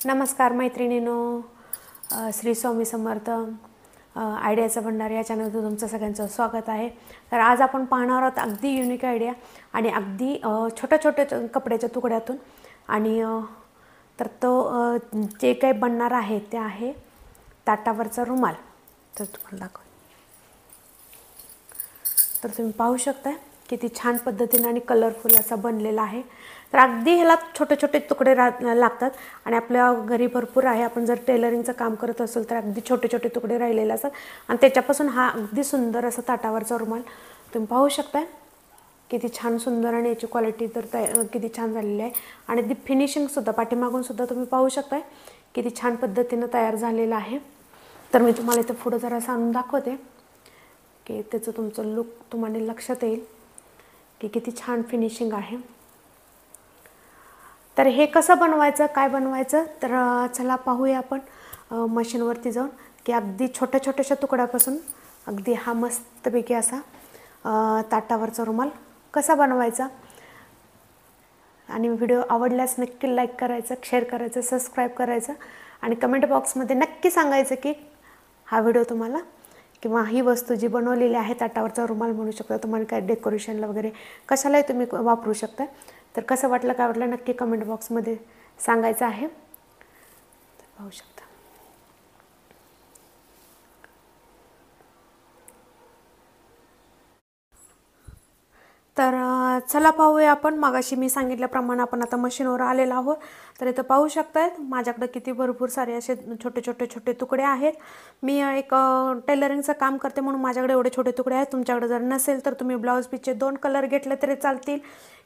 नमस्कार मैत्रिणींनो, श्री स्वामी समर्थ. आयडियाचा भंडार या चॅनलवर तुमचं सगळ्यांचं स्वागत आहे. तर आज आपण पाहणार आहोत अगदी युनिक आयडिया आणि अगदी छोट्या छोट्या कपड्याच्या तुकड्यातून. आणि तर तो जे काही बनणार आहे ते आहे ताटावरचा रुमाल. तर तुम्हाला दाखव. तर तुम्ही पाहू शकता किती छान पद्धतीने आणि कलरफुल असा बनलेला आहे. तर अगदी ह्याला छोटे छोटे तुकडे लागतात आणि आपल्या घरी भरपूर आहे. आपण जर टेलरिंगचं काम करत असेल तर अगदी छोटे छोटे तुकडे राहिलेले असतात आणि त्याच्यापासून हा अगदी सुंदर असा ताटावरचा रुमाल तुम्ही पाहू शकता. किती छान सुंदर आणि याची क्वालिटी तर किती छान झालेली आहे. आणि ती फिनिशिंगसुद्धा पाठीमागूनसुद्धा तुम्ही पाहू शकता किती छान पद्धतीनं तयार झालेलं आहे. तर मी तुम्हाला इथं पुढं जरासं आणून दाखवते की त्याचं तुमचं लुक तुम्हाला लक्षात येईल की किती छान फिनिशिंग आहे. तर हे कसं बनवायचं, काय बनवायचं, तर चला पाहूया आपण मशीनवरती जाऊन की अगदी छोट्या छोट्याशा तुकड्यापासून अगदी हा मस्तपैकी असा ताटावरचा रुमाल कसा बनवायचा. आणि व्हिडिओ आवडल्यास नक्की लाईक करायचं, शेअर करायचं, सबस्क्राईब करायचं आणि कमेंट बॉक्समध्ये नक्की सांगायचं की हा व्हिडिओ तुम्हाला किंवा ही वस्तू जी बनवलेली आहे ताटावरचा रुमाल म्हणू शकता. तुम्हाला काय डेकोरेशनला वगैरे कशालाही तुम्ही वापरू शकता. तर कसं वाटलं, काय वाटलं, नक्की कमेंट बॉक्समध्ये सांगायचं आहे. तर पाहू शकता. तर चला पाहूया आपण. मगाशी मी सांगितल्याप्रमाणे आपण आता मशीनवर आलेलो आहोत. तर इथं पाहू शकताय माझ्याकडे किती भरपूर सारे असे छोटे छोटे छोटे तुकडे आहेत. मी एक टेलरिंगचं काम करते म्हणून माझ्याकडे एवढे छोटे तुकडे आहेत. तुमच्याकडे जर नसेल तर तुम्ही ब्लाऊज पीसचे 2 कलर घेतले तरी चालतील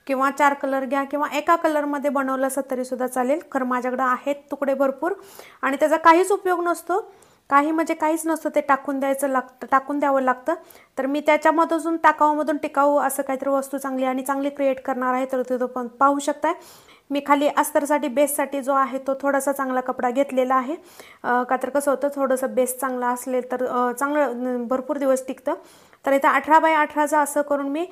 किंवा 4 कलर घ्या किंवा एका कलरमध्ये बनवलं असं तरीसुद्धा चालेल. खरं माझ्याकडे आहेत तुकडे भरपूर आणि त्याचा काहीच उपयोग नसतो. काही म्हणजे काहीच नसतं, ते टाकून द्यावं लागतं. तर मी त्याच्यामधून टाकावामधून टिकाऊ असं काहीतरी वस्तू चांगली आणि चांगली क्रिएट करणार आहे. तर तो पण पाहू शकताय. मी खाली अस्तरसाठी बेससाठी जो आहे तो थोडासा चांगला कपडा घेतलेला आहे. का तर कसं होतं, थोडंसं बेस चांगला असले तर चांगलं भरपूर दिवस टिकतं. तर इथं 18 बाय 18चा असं करून मी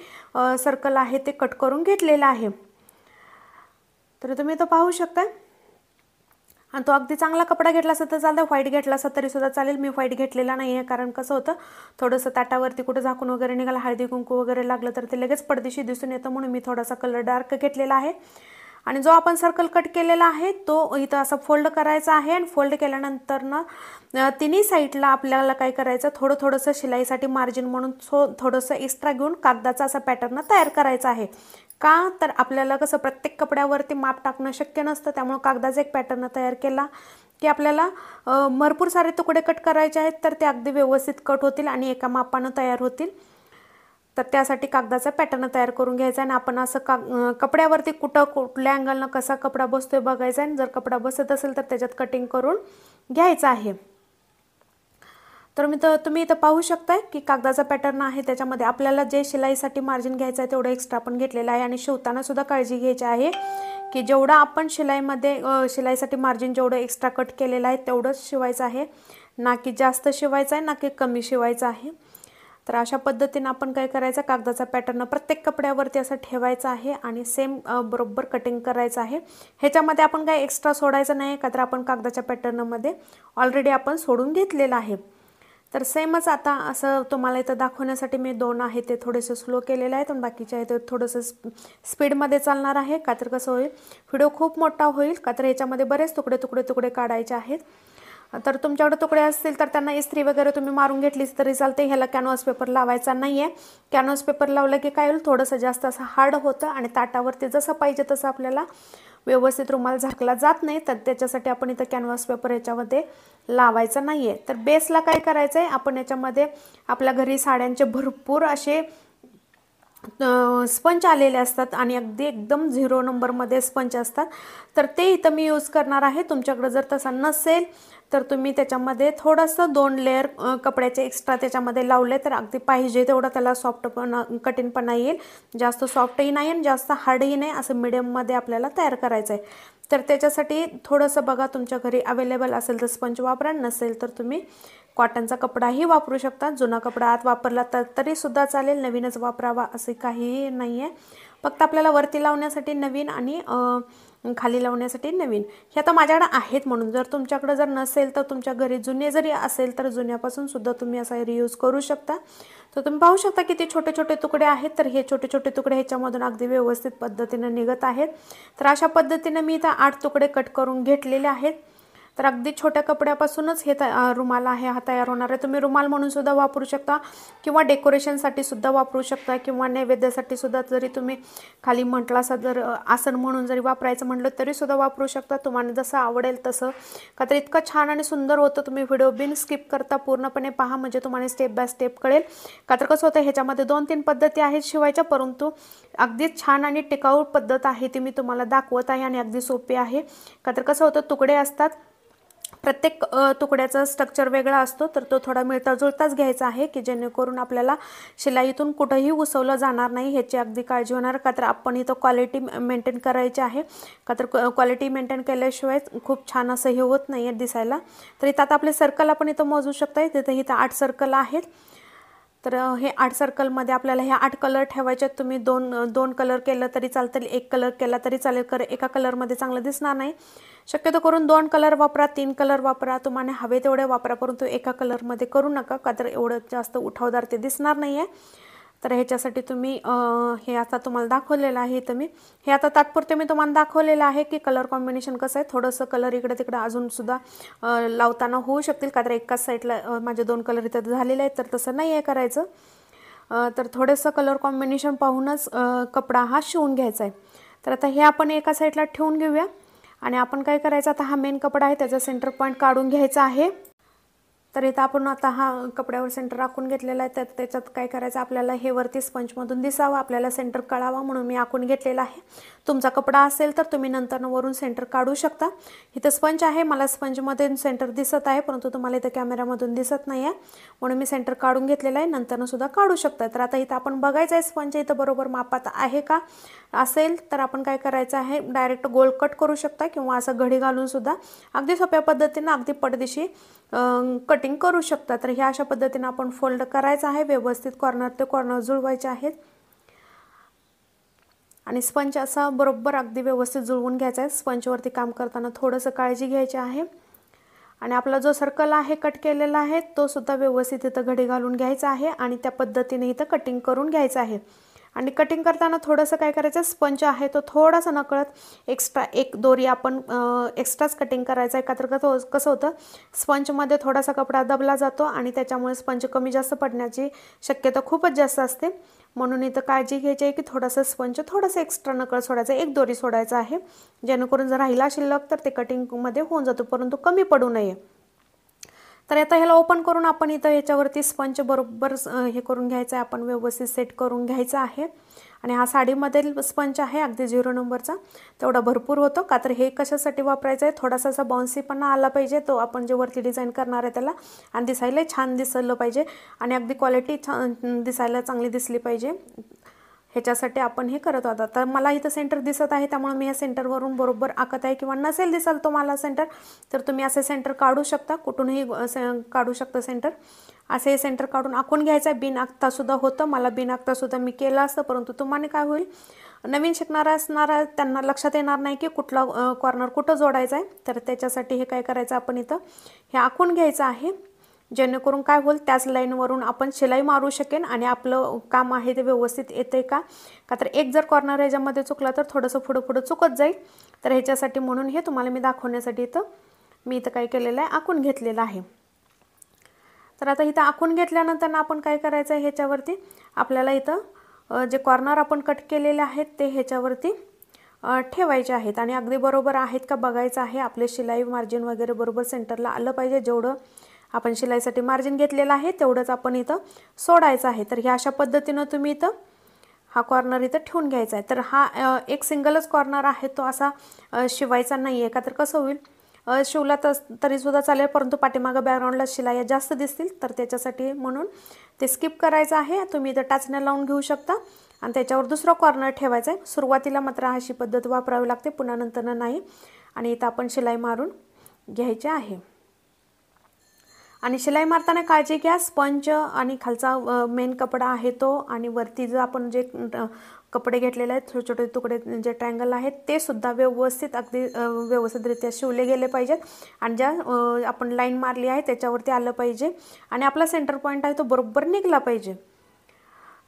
सर्कल आहे ते कट करून घेतलेलं आहे. तर तुम्ही तो पाहू शकता. आणि तो अगदी चांगला कपडा घेतला असता तर चालतं, व्हाईट घेतला असता तरीसुद्धा चालेल. मी व्हाईट घेतलेला नाही आहे कारण कसं होतं, थोडंसं ताटावरती कुठं झाकून वगैरे निघाला, हळदी कुंकू वगैरे लागलं तर ते लगेच पडदेशी दिसून येतं, म्हणून मी थोडासा कलर डार्क घेतलेला आहे. आणि जो आपण सर्कल कट केलेला आहे तो इथं असं फोल्ड करायचा आहे. आणि फोल्ड केल्यानंतर ना तिन्ही साईडला आपल्याला काय करायचं, थोडंसं शिलाईसाठी मार्जिन म्हणून थोडंसं एक्स्ट्रा घेऊन कागदाचा असा पॅटर्न तयार करायचा आहे. का तर आपल्याला कसं प्रत्येक कपड्यावरती माप टाकणं शक्य नसतं, त्यामुळे कागदाचा एक पॅटर्न तयार केला की आपल्याला भरपूर सारे तुकडे कट करायचे आहेत तर ते अगदी व्यवस्थित कट होतील आणि एका मापानं तयार होतील. तर त्यासाठी कागदाचा पॅटर्न तयार करून घ्यायचा आणि आपण असं कपड्यावरती कुठल्या अँगलनं कसा कपडा बसतोय बघायचा आणि जर कपडा बसत असेल तर त्याच्यात कटिंग करून घ्यायचं आहे. तर तुम्ही इथं पाहू शकताय की कागदाचा पॅटर्न आहे, त्याच्यामध्ये आपल्याला जे शिलाईसाठी मार्जिन घ्यायचं आहे तेवढं एक्स्ट्रा आपण घेतलेलं आहे. आणि शिवताना सुद्धा काळजी घ्यायची आहे की जेवढं आपण शिलाईसाठी मार्जिन जेवढं एक्स्ट्रा कट केलेलं आहे तेवढंच शिवायचं आहे, ना की जास्त शिवायचं आहे ना की कमी शिवायचं आहे. तर अशा पद्धतीनं आपण काय करायचं, कागदाचा पॅटर्न प्रत्येक कपड्यावरती असं ठेवायचा आहे आणि सेम बरोबर कटिंग करायचं आहे. ह्याच्यामध्ये आपण काय एक्स्ट्रा सोडायचं नाही, का तर आपण कागदाच्या पॅटर्नमध्ये ऑलरेडी आपण सोडून घेतलेलं आहे. तर सेमच आता असं तुम्हाला इथं दाखवण्यासाठी मी 2 आहे ते थोडेसे स्लो केलेले आहेत आणि बाकीचे आहे ते थोडंसं स्पीडमध्ये चालणार आहे. का तर कसं होईल, व्हिडिओ खूप मोठा होईल, का तर ह्याच्यामध्ये बरेच तुकडे काढायचे आहेत. तर तुमच्याकडे तुकडे असतील तर त्यांना इस्त्री वगैरे तुम्ही मारून घेतलीच तरी चालते. ह्याला कॅनव्हास पेपर लावायचा नाही आहे. कॅनव्हास पेपर लावलं की काय होईल, थोडंसं जास्त असं हार्ड होतं आणि ताटावरती जसं पाहिजे तसं आपल्याला व्यवस्थित रुमाल झाकला जात नाही. तर त्याच्यासाठी आपण इथं कॅनव्हास पेपर याच्यामध्ये लावायचा नाही आहे. तर बेसला काय करायचं आहे, आपण याच्यामध्ये आपल्या घरी साड्यांचे भरपूर असे स्पंज आलेले असतात आणि अगदी एकदम 0 नंबरमध्ये स्पंज असतात. तर ते इथं मी यूज करणार आहे. तुमच्याकडे जर तसा नसेल तर तुम्ही त्याच्यामध्ये थोडंसं 2 लेअर कपड्याचे एक्स्ट्रा त्याच्यामध्ये लावले तर अगदी पाहिजे तेवढं त्याला सॉफ्टपणा कठीणपणा येईल. जास्त सॉफ्टही नाही आणि जास्त हार्डही नाही, असं मिडियममध्ये आपल्याला तयार करायचं आहे. तर त्याच्यासाठी थोडंसं बघा, तुमच्या घरी अवेलेबल असेल तर स्पंज वापरा, नसेल तर तुम्ही कॉटनचा कपडाही वापरू शकता. जुना कपडा आत वापरला तरीसुद्धा चालेल, नवीनच वापरावा असे काहीही नाही आहे. फक्त आपल्याला वरती लावण्यासाठी नवीन आणि खाली लावण्यासाठी नवीन. हे आता माझ्याकडे आहेत म्हणून. जर तुमच्याकडे जर नसेल तर तुमच्या घरी जुने जरी असेल तर जुन्यापासून सुद्धा तुम्ही असा रियूज करू शकता. तर तुम्ही पाहू शकता किती छोटे छोटे तुकडे आहेत. तर हे छोटे छोटे तुकडे ह्याच्यामधून अगदी व्यवस्थित पद्धतीने निघत आहेत. तर अशा पद्धतीने मी इथं 8 तुकडे कट करून घेतलेले आहेत. तर अगदी छोट्या कपड्यापासूनच हे रुमाल आहे हा तयार होणार आहे. तुम्ही रुमाल म्हणून सुद्धा वापरू शकता किंवा डेकोरेशनसाठी सुद्धा वापरू शकता किंवा नैवेद्यासाठी सुद्धा जरी तुम्ही खाली म्हटलं असं जर आसन म्हणून जरी वापरायचं म्हटलं तरी सुद्धा वापरू शकता. तुम्हाला जसं आवडेल तसं. का तर इतकं छान आणि सुंदर होतं. तुम्ही व्हिडिओ बिन स्किप करता पूर्णपणे पहा म्हणजे तुम्हाला स्टेप बाय स्टेप कळेल. का तर कसं होतं ह्याच्यामध्ये 2-3 पद्धती आहेत शिवायच्या, परंतु अगदीच छान आणि टिकाऊ पद्धत आहे ती मी तुम्हाला दाखवत आहे आणि अगदी सोपी आहे. का तर कसं होतं तुकडे असतात, प्रत्येक तुकड्याचा स्ट्रक्चर वेगळा असतो. तर तो थोडा मिळता जुळताच घ्यायचा आहे की जेणेकरून आपल्याला शिलाईतून कुठंही उसवलं जाणार नाही ह्याची अगदी काळजी होणार. का तर आपण इथं क्वालिटी मेंटेन करायची आहे. का तर क्वालिटी मेंटेन केल्याशिवाय खूप छान असं हे होत नाही आहे दिसायला. तर इथं आता आपले सर्कल आपण इथं मोजू शकता. इथं 8 सर्कल आहेत. तर हे 8 सर्कलमध्ये आपल्याला हे 8 कलर ठेवायचे आहेत. तुम्ही दोन कलर केलं तरी चालतं, एक कलर केला तरी चालेल. एका कलरमध्ये चांगलं दिसणार नाही. शक्यतो करून 2 कलर वापरा, 3 कलर वापरा, तुम्हाला हवे तेवढे वापरा, परंतु एका कलरमध्ये करू नका. का तर एवढं जास्त उठावदार ते दिसणार नाही आहे. तर ह्याच्यासाठी तुम्ही हे आता तुम्हाला दाखवलेलं आहे. इथं मी हे आता तात्पुरते मी तुम्हाला दाखवलेलं आहे की कलर कॉम्बिनेशन कसं आहे. थोडंसं कलर इकडे तिकडे अजूनसुद्धा लावताना होऊ शकतील. का तर एकाच साईडला माझे 2 कलर इथं झालेले आहेत. तर तसं नाही आहे करायचं. तर थोडंसं कलर कॉम्बिनेशन पाहूनच कपडा हा शिवून घ्यायचा आहे. तर आता हे आपण एका साईडला ठेवून घेऊया आणि आपण काय करायचं आता हा मेन कपडा आहे त्याचा सेंटर पॉईंट काढून घ्यायचा आहे. तर इथं आपण आता हा कपड्यावर सेंटर राखून घेतलेला आहे. तर त्याच्यात काय करायचं आपल्याला हे वरती स्पंजमधून दिसावं, आपल्याला सेंटर कळावा म्हणून मी आखून घेतलेला आहे. तुमचा कपडा असेल तर तुम्ही नंतर वरून सेंटर काढू शकता. इथं स्पंज आहे, मला स्पंजमध्ये सेंटर दिसत आहे, परंतु तुम्हाला इथं कॅमेरामधून दिसत नाही आहे म्हणून मी सेंटर काढून घेतलेला आहे. नंतरनं सुद्धा काढू शकता. तर आता इथं आपण बघायचं आहे स्पंज इथं बरोबर मापात आहे का. असेल तर आपण काय करायचं आहे डायरेक्ट गोल कट करू शकता किंवा असं घडी घालून सुद्धा अगदी सोप्या पद्धतीनं अगदी पडदिशी कटिंग करू शकता. तर ह्या अशा पद्धतीने आपण फोल्ड करायचं आहे. व्यवस्थित कॉर्नर ते कॉर्नर जुळवायचे आहेत आणि स्पंज असा बरोबर अगदी व्यवस्थित जुळवून घ्यायचा आहे. स्पंजवरती काम करताना थोडंसं काळजी घ्यायची आहे. आणि आपला जो सर्कल आहे कट केलेला आहे तो सुद्धा व्यवस्थित इथं घडी घालून घ्यायचा आहे आणि त्या पद्धतीने इथं कटिंग करून घ्यायचं आहे. आणि कटिंग करताना थोडंसं काय करायचं स्पंज आहे तो थोडासा नकळत एक्स्ट्रा एक दोरी आपण एक्स्ट्राच कटिंग करायचं आहे. का तर कसं होतं स्पंजमध्ये थोडासा कपडा दबला जातो आणि त्याच्यामुळे स्पंज कमी जास्त पडण्याची शक्यता खूपच जास्त असते. म्हणून इथं काळजी घ्यायची आहे की थोडासा स्पंज थोडंसं एक्स्ट्रा नकळत सोडायचं, एक दोरी सोडायचं आहे जेणेकरून जर राहिला शिल्लक तर ते कटिंगमध्ये होऊन जातो परंतु कमी पडू नये. तर आता ह्याला ओपन करून आपण इथं ह्याच्यावरती स्पंज बरोबर हे करून घ्यायचं आहे, आपण व्यवस्थित सेट करून घ्यायचं आहे. आणि हा साडीमधील स्पंज आहे अगदी 0 नंबरचा, तेवढा भरपूर होतो. का तर हे कशासाठी वापरायचं आहे थोडासा असा बाउन्सीपणा आला पाहिजे तो आपण जे वरती डिझाईन करणार आहे त्याला, आणि दिसायला छान दिसलं पाहिजे आणि अगदी क्वालिटी छान दिसायला चांगली दिसली पाहिजे. ह्याच्यासाठी आपण हे करत होता. तर मला इथं सेंटर दिसत आहे त्यामुळे मी या सेंटरवरून बरोबर आखत आहे. किंवा नसेल दिसाल तुम्हाला सेंटर तर तुम्ही असे सेंटर काढू शकता, कुठूनही काढू शकता सेंटर. असे सेंटर काढून आखून घ्यायचं आहे. बिन आखतासुद्धा होतं, मला बिन आखतासुद्धा मी केलं असतं, परंतु तुम्हाला काय होईल नवीन शिकणारा असणारा त्यांना लक्षात येणार नाही की कुठला कॉर्नर कुठं जोडायचा आहे. तर त्याच्यासाठी हे काय करायचं आपण इथं हे आखून घ्यायचं आहे जेणेकरून काय होईल त्याच लाईनवरून आपण शिलाई मारू शकेन आणि आपलं काम आहे ते व्यवस्थित येते का. का तर एक जर कॉर्नर ह्याच्यामध्ये चुकला तर थोडंसं पुढं चुकत जाईल. तर ह्याच्यासाठी म्हणून हे तुम्हाला मी दाखवण्यासाठी मी इथं काय केलेलं आहे आखून घेतलेलं आहे. तर आता इथं आखून घेतल्यानंतर आपण काय करायचं आहे ह्याच्यावरती आपल्याला इथं जे कॉर्नर आपण कट केलेले आहेत ते ह्याच्यावरती ठेवायचे आहेत आणि अगदी बरोबर आहेत का बघायचं आहे. आपले शिलाई मार्जिन वगैरे बरोबर सेंटरला आलं पाहिजे. जेवढं आपण शिलाईसाठी मार्जिन घेतलेलं आहे तेवढंच आपण इथं सोडायचं आहे. तर ह्या अशा पद्धतीनं तुम्ही इथं हा कॉर्नर इथं ठेवून घ्यायचा आहे. तर हा एक सिंगलच कॉर्नर आहे तो असा शिवायचा नाही आहे. का तर कसं होईल शिवला तरीसुद्धा चालेल परंतु पाठीमागं बॅकग्राऊंडला शिलाई जास्त दिसतील तर त्याच्यासाठी म्हणून ते स्किप करायचं आहे. तुम्ही इथं टाचण्या लावून घेऊ शकता आणि त्याच्यावर दुसरा कॉर्नर ठेवायचा आहे. सुरुवातीला मात्र अशी पद्धत वापरावी लागते, पुन्हा नंतर नाही. आणि इथं आपण शिलाई मारून घ्यायची आहे. आणि शिलाई मारताना काळजी घ्या स्पंज आणि खालचा मेन कपडा आहे तो आणि वरती जो आपण जे कपडे घेतलेले आहेत, छोटे छोटे तुकडे जे ट्रायंगल आहेत ते सुद्धा व्यवस्थित अगदी व्यवस्थितरित्या शिवले गेले पाहिजेत आणि ज्या आपण लाईन मारली आहे त्याच्यावरती आलं पाहिजे आणि आपला सेंटर पॉईंट आहे तो बरोबर निघला पाहिजे.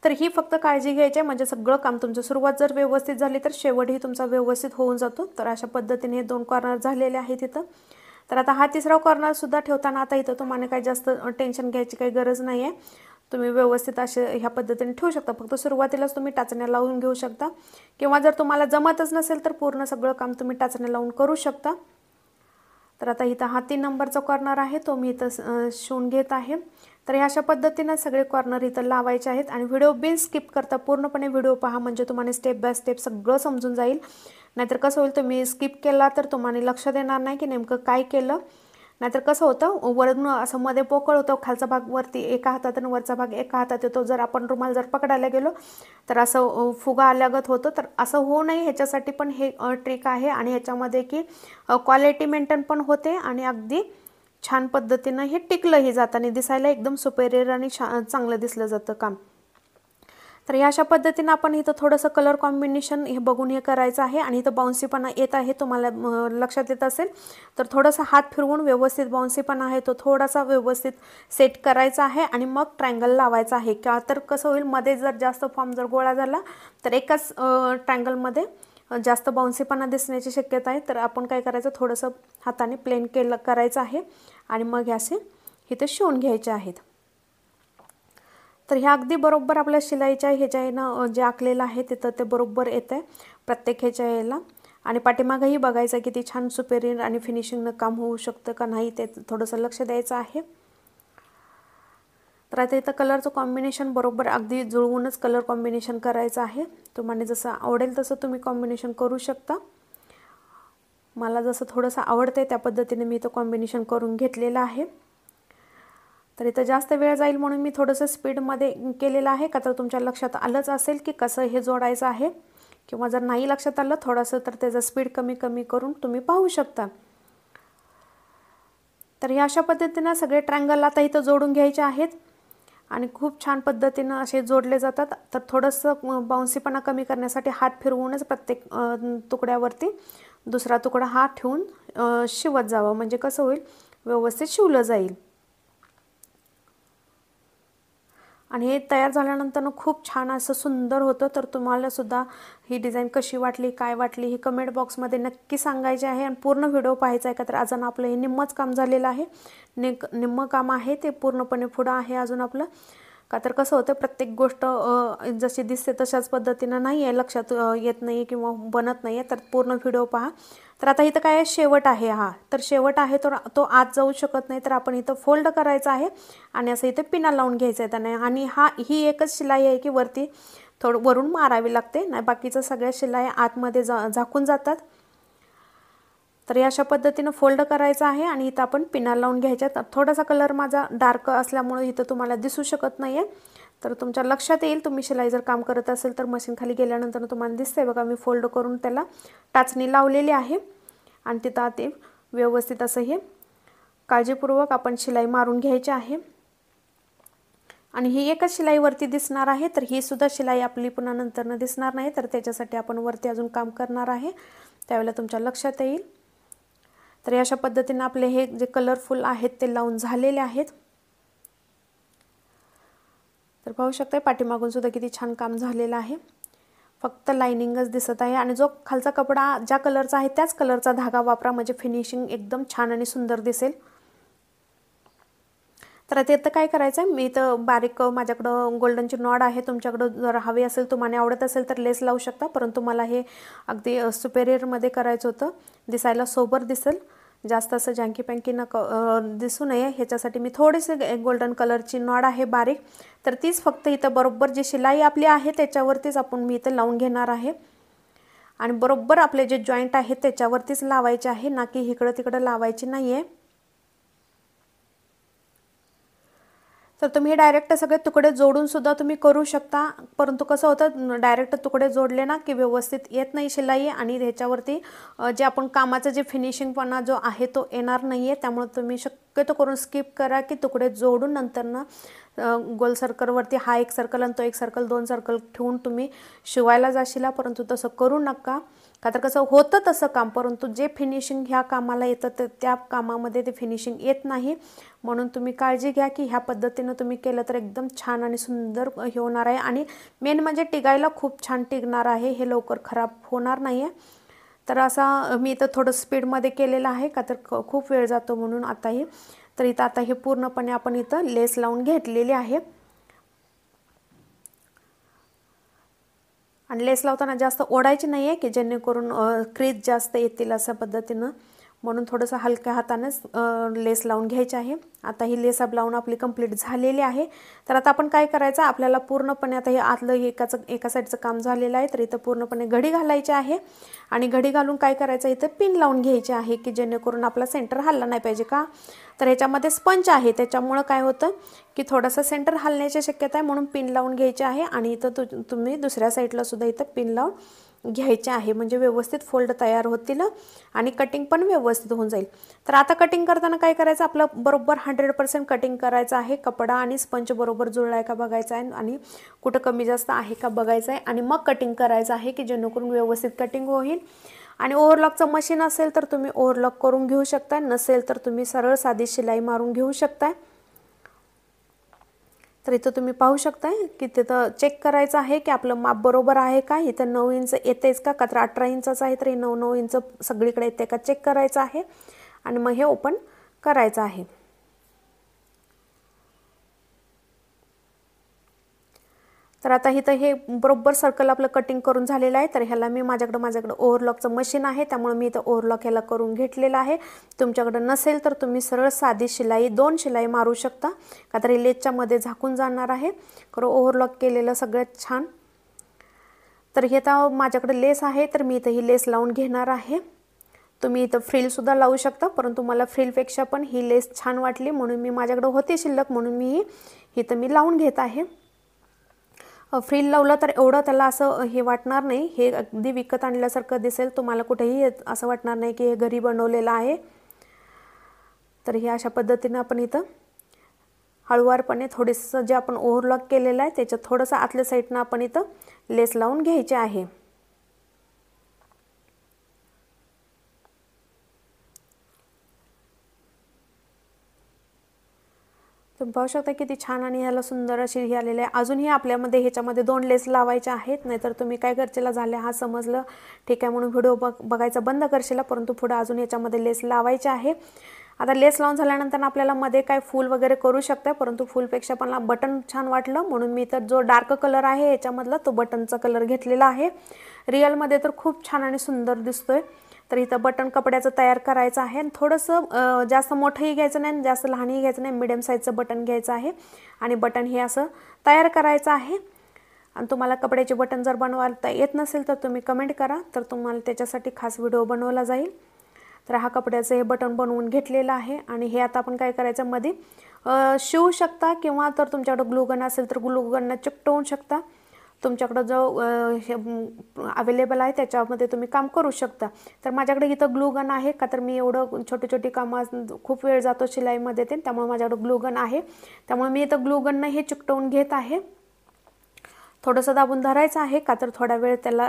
तर ही फक्त काळजी घ्यायची आहे, म्हणजे सगळं काम तुमचं सुरुवात जर व्यवस्थित झाली तर शेवटही तुमचा व्यवस्थित होऊन जातो. तर अशा पद्धतीने हे 2 कॉर्नर झालेले आहेत इथं. तर आता हा तिसरा कॉर्नर सुद्धा ठेवताना आता इथं तुम्हाला काही जास्त टेन्शन घ्यायची काही गरज नाही आहे. तुम्ही व्यवस्थित असे ह्या पद्धतीने ठेवू शकता. फक्त सुरुवातीलाच तुम्ही टाचण्या लावून घेऊ शकता किंवा जर तुम्हाला जमतच नसेल तर पूर्ण सगळं काम तुम्ही टाचण्या लावून करू शकता. तर आता इथं हा 3 नंबरचा कॉर्नर आहे तो मी इथं शिवून घेत आहे. तर ह्या अशा पद्धतीने सगळे कॉर्नर इथं लावायचे आहेत आणि व्हिडिओ बिन स्किप करता पूर्णपणे व्हिडिओ पहा, म्हणजे तुम्हाला स्टेप बाय स्टेप सगळं समजून जाईल. नाहीतर कसं होईल, तुम्ही स्किप केला तर तुम्हाला लक्षात येणार नाही की नेमकं काय केलं. नाहीतर कसं होतं, वरून असं मध्ये पोकळ होतं, खालचा भाग वरती एका हातात आणि वरचा भाग एका हातात येतो. जर आपण रुमाल जर पकडायला गेलो तर असं फुगा आल्यागत होतं. तर असं होऊ नये ह्याच्यासाठी पण हे ट्रिक आहे आणि ह्याच्यामध्ये की क्वालिटी मेंटेन पण होते आणि अगदी छान पद्धतीनं हे टिकलंही जाताना दिसायला एकदम सुपेरियर आणि चांगलं दिसलं जातं काम. तर ह्या अशा पद्धतीनं आपण इथं थोडंसं कलर कॉम्बिनेशन हे बघून हे करायचं आहे आणि इथं बाउन्सीपणा येत आहे, तुम्हाला लक्षात येत असेल तर थोडंसं हात फिरवून व्यवस्थित बाउन्सीपणा आहे तो थोडासा व्यवस्थित सेट करायचा आहे आणि मग ट्रायंगल लावायचा आहे. का तर कसं होईल, मध्ये जर जास्त फॉर्म जर गोळा झाला तर एकाच ट्रायंगलमध्ये जास्त बाउन्सीपणा दिसण्याची शक्यता आहे. तर आपण काय करायचं, थोडंसं हाताने प्लेन करायचं आहे आणि मग असे इथे शिवून घ्यायचे आहेत. तर ह्या अगदी बरोबर आपल्या शिलाईच्या ह्याच्या ह्यानं जे आखलेलं आहे तिथं ते बरोबर येतं आहे प्रत्येक ह्याच्या याला. आणि पाठीमागंही बघायचं किती छान सुपेरियर आणि फिनिशिंगनं काम होऊ शकतं का नाही ते थोडंसं लक्ष द्यायचं आहे. तर आता इथं कलरचं कॉम्बिनेशन बरोबर अगदी जुळवूनच कलर कॉम्बिनेशन करायचं आहे. तुम्हाला जसं आवडेल तसं तुम्ही कॉम्बिनेशन करू शकता. मला जसं थोडंसं आवडतं त्या पद्धतीने मी इथं कॉम्बिनेशन करून घेतलेलं आहे. तर इथं जास्त वेळ जाईल म्हणून मी थोडंसं स्पीडमध्ये केलेलं आहे. का तर तुमच्या लक्षात आलंच असेल की कसं हे जोडायचं आहे, किंवा जर नाही लक्षात आलं थोडंसं तर त्याचं स्पीड कमी कमी करून तुम्ही पाहू शकता. तर ह्या अशा पद्धतीनं सगळे ट्रायंगल आता इथं जोडून घ्यायचे आहेत आणि खूप छान पद्धतीनं असे जोडले जातात. तर थोडंसं बाउन्सीपणा कमी करण्यासाठी हात फिरवूनच प्रत्येक तुकड्यावरती दुसरा तुकडा हात ठेवून शिवत जावं, म्हणजे कसं होईल, व्यवस्थित शिवलं जाईल. आणि हे तयार झाल्यानंतर खूप छान असं सुंदर होतं. तर तुम्हाला सुद्धा ही डिझाईन कशी वाटली, काय वाटली हे कमेंट बॉक्समध्ये नक्की सांगायचे आहे आणि पूर्ण व्हिडिओ पाहायचा आहे. का तर अजून आपलं हे निम्मंच काम झालेलं आहे, निम्मं काम आहे ते पूर्णपणे पुढं आहे अजून आपलं. का तर कसं होतं, प्रत्येक गोष्ट जशी दिसते तशाच पद्धतीनं नाही आहे, लक्षात येत नाही किंवा बनत नाही आहे. तर पूर्ण व्हिडिओ पहा. तर आता इथं काय आहे, शेवट आहे हा. तर शेवट आहे तर तो आत जाऊ शकत नाही, तर आपण इथं फोल्ड करायचा आहे आणि असं इथं पिना लावून घ्यायचं आहे त्याने. आणि ही एकच शिलाई आहे की वरती थोडं वरून मारावी लागते, नाही बाकीचं सगळ्या शिलाई आतमध्ये झाकून जातात. तर या अशा पद्धतीनं फोल्ड करायचं आहे आणि इथं आपण पिना लावून घ्यायच्यात. थोडासा कलर माझा डार्क असल्यामुळे इथं तुम्हाला दिसू शकत नाही आहे, तर तुमच्या लक्षात येईल तुम्ही शिलाई जर काम करत असेल तर. मशीन खाली गेल्यानंतर तुम्हाला दिसतंय बघा, मी फोल्ड करून त्याला टाचणी लावलेली आहे आणि तिथं ते व्यवस्थित असं हे काळजीपूर्वक आपण शिलाई मारून घ्यायची आहे. आणि ही एकच शिलाईवरती दिसणार आहे, तर ही सुद्धा शिलाई आपली पुन्हा नंतरनं दिसणार नाही, तर त्याच्यासाठी आपण वरती अजून काम करणार आहे, त्यावेळेला तुमच्या लक्षात येईल. तर अशा पद्धतीने आपले हे जे कलरफुल आहेत ते लावून झालेले आहेत. तर पाहू शकता पाठीमागून सुद्धा किती छान काम झालेलं आहे, फक्त लाइनिंगच दिसत आहे. आणि जो खालचा कपडा ज्या कलरचा आहे त्याच कलरचा धागा वापरा, म्हणजे फिनिशिंग एकदम छान आणि सुंदर दिसेल. तर आता इथं काय करायचं आहे, मी इथं बारीक माझ्याकडं गोल्डनची नॉड आहे, तुमच्याकडं जर हवी असेल तुम्हाला आवडत असेल तर लेस लावू शकता, परंतु मला हे अगदी सुपेरियरमध्ये करायचं होतं, दिसायला सोबर दिसेल, जास्त असं जँकी पँकी दिसू नये ह्याच्यासाठी मी थोडीशी गोल्डन कलरची नॉड आहे बारीक, तर तीच फक्त इथं बरोबर जी शिलाई आपली आहे त्याच्यावरतीच मी इथं लावून घेणार आहे. आणि बरोबर आपले जे जॉईंट आहेत त्याच्यावरतीच लावायचे आहे, ना की इकडं तिकडं लावायची नाही आहे. तर तुम्ही डायरेक्ट सगळे तुकडे जोडून सुद्धा तुम्ही करू शकता, परंतु कसं होतं डायरेक्ट तुकडे जोडले ना की व्यवस्थित येत नाही शिलाई आणि ह्याच्यावरती जे आपण कामाचं जे फिनिशिंगपणा जो आहे तो येणार नाही आहे. त्यामुळे तुम्ही शक्यतो करून स्किप करा की तुकडे जोडून नंतर ना गोल सर्कलवरती हा एक सर्कल आणि तो एक सर्कल 2 सर्कल ठेवून तुम्ही शिवायला जाशीला, परंतु तसं करू नका. का तर कसं होतं तसं काम, परंतु जे फिनिशिंग ह्या कामाला येतं तर त्या कामामध्ये ते फिनिशिंग येत नाही. म्हणून तुम्ही काळजी घ्या की ह्या पद्धतीनं तुम्ही केलं तर एकदम छान आणि सुंदर हे होणार आहे. आणि मेन म्हणजे टिकायला खूप छान टिकणार आहे, हे लवकर खराब होणार नाही आहे. तर असा मी इथं थोडं स्पीडमध्ये केलेलं आहे का तर खूप वेळ जातो म्हणून आताही. तर इथं आता हे पूर्णपणे आपण इथं लेस लावून घेतलेली आहे. आणि लेस लावताना जास्त ओढायची नाही आहे की जेणेकरून क्रीज जास्त येतील अशा पद्धतीनं, म्हणून थोडंसं हलक्या हातानेच लेस लावून घ्यायची आहे. आता ही लेस लावून आपली कंप्लीट झालेली आहे. तर आता आपण काय करायचं, आपल्याला पूर्णपणे आता हे आतलं एका साईडचं काम झालेलं आहे. तर इथं पूर्णपणे घडी घालायची आहे आणि घडी घालून काय करायचं इथं पिन लावून घ्यायची आहे की जेणेकरून आपला सेंटर हलला नाही पाहिजे. का तर ह्याच्यामध्ये स्पंज आहे त्याच्यामुळं काय होतं की थोडासा सेंटर हलण्याची शक्यता आहे, म्हणून पिन लावून घ्यायची आहे. आणि इथं तुम्ही दुसऱ्या साईडला सुद्धा इथं पिन लावून घ्यायचे आहे, म्हणजे व्यवस्थित फोल्ड तयार होतील आणि कटिंग पण व्यवस्थित होऊन जाईल. तर आता कटिंग करताना काय करायचं, आपलं बरोबर 100% कटिंग करायचं आहे. कपडा आणि स्पंज बरोबर जुळला आहे का बघायचा आहे आणि कुठं कमी जास्त आहे का बघायचं आहे आणि मग कटिंग करायचं आहे की जेणेकरून व्यवस्थित कटिंग होईल. आणि ओव्हरलॉकचं मशीन असेल तर तुम्ही ओव्हरलॉक करून घेऊ शकता, नसेल तर तुम्ही सरळ साधी शिलाई मारून घेऊ शकताय. तर इथं तुम्ही पाहू शकताय की तिथं चेक करायचं आहे की आपलं माप बरोबर आहे का. इथं 9 इंच येतेच का तर 18 इंचाचं आहे, तर 9 इंच सगळीकडे येते का चेक करायचं आहे आणि मग हे ओपन करायचं आहे. तर आता इथं हे बरोबर सर्कल आपलं कटिंग करून झालेलं आहे. तर ह्याला मी माझ्याकडं ओव्हरलॉकचं मशीन आहे, त्यामुळे मी इथं ओव्हरलॉक ह्याला करून घेतलेलं आहे. तुमच्याकडं नसेल तर तुम्ही सरळ साधी शिलाई 2 शिलाई मारू शकता, का तर हे लेसच्या मध्ये झाकून जाणार आहे. खरं ओव्हरलॉक केलेलं सगळ्यात छान. तर हे आता माझ्याकडे लेस आहे, तर मी इथं ही लेस लावून घेणार आहे. तुम्ही इथं फ्रिलसुद्धा लावू शकता, परंतु मला फ्रिलपेक्षा पण ही लेस छान वाटली म्हणून मी माझ्याकडे होती शिल्लक म्हणून मी इथं मी लावून घेत आहे. फ्रिल लावलं तर एवढं त्याला असं हे वाटणार नाही, हे अगदी विकत आणल्यासारखं दिसेल, तुम्हाला कुठेही असं वाटणार नाही की हे घरी बनवलेलं आहे. तर हे अशा पद्धतीनं आपण इथं हळूवारपणे थोडंसं जे आपण ओव्हरलॉक केलेलं आहे त्याच्या थोडंसं आतल्या साईडनं आपण इथं लेस लावून घ्यायचे आहे. तुम्ही पाहू शकता किती छान आणि ह्याला सुंदर अशी हे आलेले आहे. अजूनही आपल्यामध्ये ह्याच्यामध्ये 2 लेस लावायच्या आहेत, नाहीतर तुम्ही काय करशीला झाले हा समजलं ठीक आहे म्हणून व्हिडिओ बघायचा बंद करशीला, परंतु पुढे अजून ह्याच्यामध्ये लेस लावायचे आहे. आता लेस लावून झाल्यानंतर आपल्याला मध्ये काय फूल वगैरे करू शकता, परंतु फूलपेक्षा पण बटन छान वाटलं म्हणून मी तर जो डार्क कलर आहे याच्यामधला तो बटनचा कलर घेतलेला आहे. रिअलमध्ये तर खूप छान आणि सुंदर दिसतोय. तर इथं बटन कपड्याचं तयार करायचं आहे आणि थोडंसं जास्त मोठंही घ्यायचं नाही जास्त लहानही घ्यायचं नाही, मिडियम साईजचं बटन घ्यायचं आहे आणि बटन हे असं तयार करायचं आहे. आणि तुम्हाला कपड्याचे बटन जर बनवायला येत नसेल तर तुम्ही कमेंट करा, तर तुम्हाला त्याच्यासाठी खास व्हिडिओ बनवला जाईल. तर हा कपड्याचं हे बटन बनवून घेतलेलं आहे आणि हे आता आपण काय करायचं मध्ये शिवू शकता किंवा तर तुमच्याकडे ग्लूगन असेल तर ग्लूगननं चिकटवू शकता. तुमच्याकडं जो अवेलेबल आहे त्याच्यामध्ये तुम्ही काम करू शकता. तर माझ्याकडे इथं ग्लूगन आहे, का तर मी एवढं छोटी कामं खूप वेळ जातो शिलाईमध्ये ते, त्यामुळे माझ्याकडं ग्लूगन आहे. त्यामुळे मी इथं ग्लूगननं हे चिकटवून घेत आहे. थोडंसं दाबून धरायचं आहे, का तर थोडा वेळ त्याला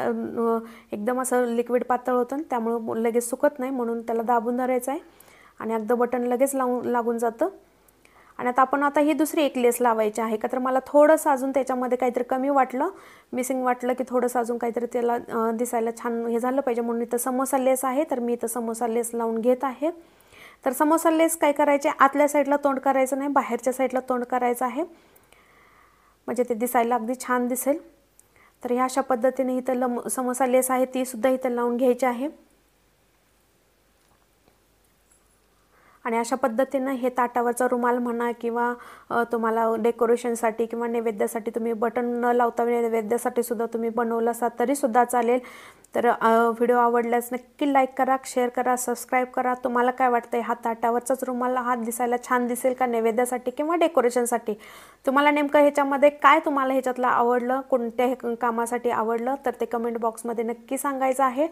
एकदम असं लिक्विड पातळ होतं त्यामुळे लगेच सुकत नाही, म्हणून त्याला दाबून धरायचं आहे आणि अगदी बटन लगेच लागून जातं. आणि आता ही दुसरी एक लेस लावायची आहे, का तर मला थोडंसं अजून त्याच्यामध्ये काहीतरी कमी वाटलं, मिसिंग वाटलं की थोडंसं अजून काहीतरी त्याला दिसायला छान हे झालं पाहिजे म्हणून इथं समोसा लेस आहे. तर मी इथं समोसा लेस लावून घेत आहे. तर समोसा लेस काय करायचे, आतल्या साईडला तोंड करायचं नाही, बाहेरच्या साईडला तोंड करायचं आहे, म्हणजे ते दिसायला अगदी छान दिसेल. तर ह्या अशा पद्धतीने इथं समोसा लेस आहे ती सुद्धा इथं लावून घ्यायची आहे. आणि अशा पद्धतीनं हे ताटावरचा रुमाल म्हणा किंवा तुम्हाला डेकोरेशनसाठी किंवा नैवेद्यासाठी तुम्ही बटन न लावता नैवेद्यासाठी सुद्धा तुम्ही बनवलं असाल तरीसुद्धा चालेल. तर व्हिडिओ आवडल्यास नक्की लाईक करा, शेअर करा, सबस्क्राईब करा. तुम्हाला काय वाटतंय हा ताटावरचाच रुमाल हा दिसायला छान दिसेल का नैवेद्यासाठी किंवा डेकोरेशनसाठी? तुम्हाला नेमकं ह्याच्यामध्ये काय तुम्हाला ह्याच्यातलं आवडलं, कोणत्या कामासाठी आवडलं तर ते कमेंट बॉक्समध्ये नक्की सांगायचं आहे.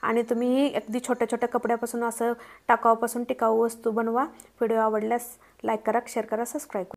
आणि तुम्ही अगदी छोट्या छोट्या कपड्यापासून असं टाकाऊपासून टिकाऊ वस्तू बनवा. व्हिडिओ आवडल्यास लाईक करा, शेअर करा, सबस्क्राईब करा.